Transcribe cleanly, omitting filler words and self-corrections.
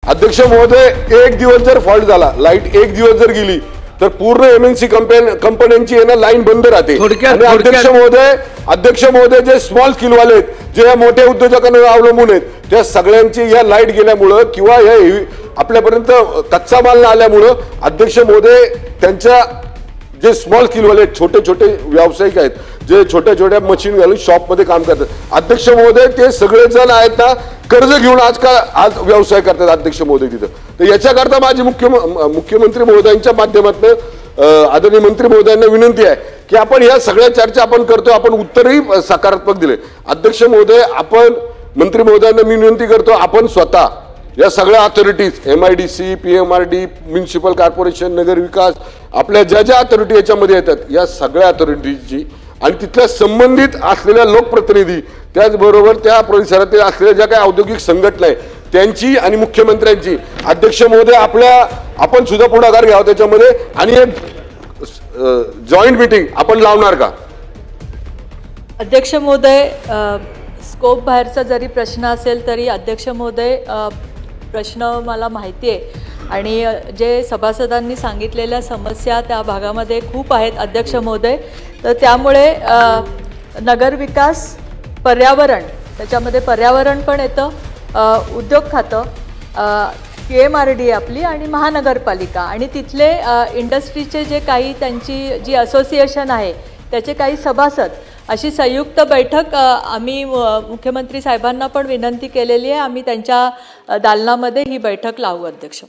अध्यक्ष महोदय, एक दिवस जर फॉल्ट झाला, लाईट एक दिवस जर गेली तर पूर्ण एमएनसी कंपन्यांची आहे ना लाईन बंद राहते। आणि अध्यक्ष महोदय जे स्मॉल स्केलवाले आहेत, जे या मोठ्या उद्योजकांवर अवलंबून आहेत, त्या सगळ्यांची या लाईट गेल्यामुळं किंवा या आपल्यापर्यंत कच्चा माल न आल्यामुळं अध्यक्ष महोदय त्यांच्या जे स्मॉल स्केलवाले छोटे छोटे व्यावसायिक आहेत, जे छोट्या छोट्या मशीन घालून शॉपमध्ये काम करतात, अध्यक्ष महोदय ते सगळेजण आहेत ना कर्ज घेऊन आज व्यवसाय करतात अध्यक्ष महोदय तिथं। तर याच्याकरता माझी मुख्यमंत्री महोदयांच्या माध्यमातून आदरणीय मंत्री महोदयांना विनंती आहे की आपण या सगळ्या चर्चा आपण करतोय, आपण उत्तरही सकारात्मक दिले। अध्यक्ष महोदय, आपण मंत्री महोदयांना मी विनंती करतो, आपण स्वतः या सगळ्या authorities MIDC, PMRD, municipal corporation, नगर विकास, आपल्या ज्या ज्या अथॉरिटी याच्यामध्ये येतात, या सगळ्या अथॉरिटीची आणि तिथल्या संबंधित असलेल्या लोकप्रतिनिधी, त्याचबरोबर त्या परिसरातील असलेल्या ज्या काही औद्योगिक संघटना आहे त्यांची आणि मुख्यमंत्र्यांची अध्यक्ष महोदय आपण सुद्धा पुढाकार घ्यावा त्याच्यामध्ये आणि एक जॉईंट मीटिंग आपण लावणार का? अध्यक्ष महोदय, स्कोप बाहेरचा जरी प्रश्न असेल तरी अध्यक्ष महोदय प्रश्न मला माहिती आहे आणि जे सभासदांनी सांगितलेल्या समस्या त्या भागामध्ये खूप आहेत अध्यक्ष महोदय। तर त्यामुळे नगरविकास, पर्यावरण, त्याच्यामध्ये पर्यावरण पण येतं, उद्योग खातं, PMRD आपली आणि महानगरपालिका आणि तिथले इंडस्ट्रीचे जे काही त्यांची जी असोसिएशन आहे त्याचे काही सभासद, अशी संयुक्त बैठक आम्ही मुख्यमंत्री साहेबांना पण विनंती केलेली आहे। आम्ही त्यांच्या दालनामध्ये ही बैठक लावू अध्यक्ष।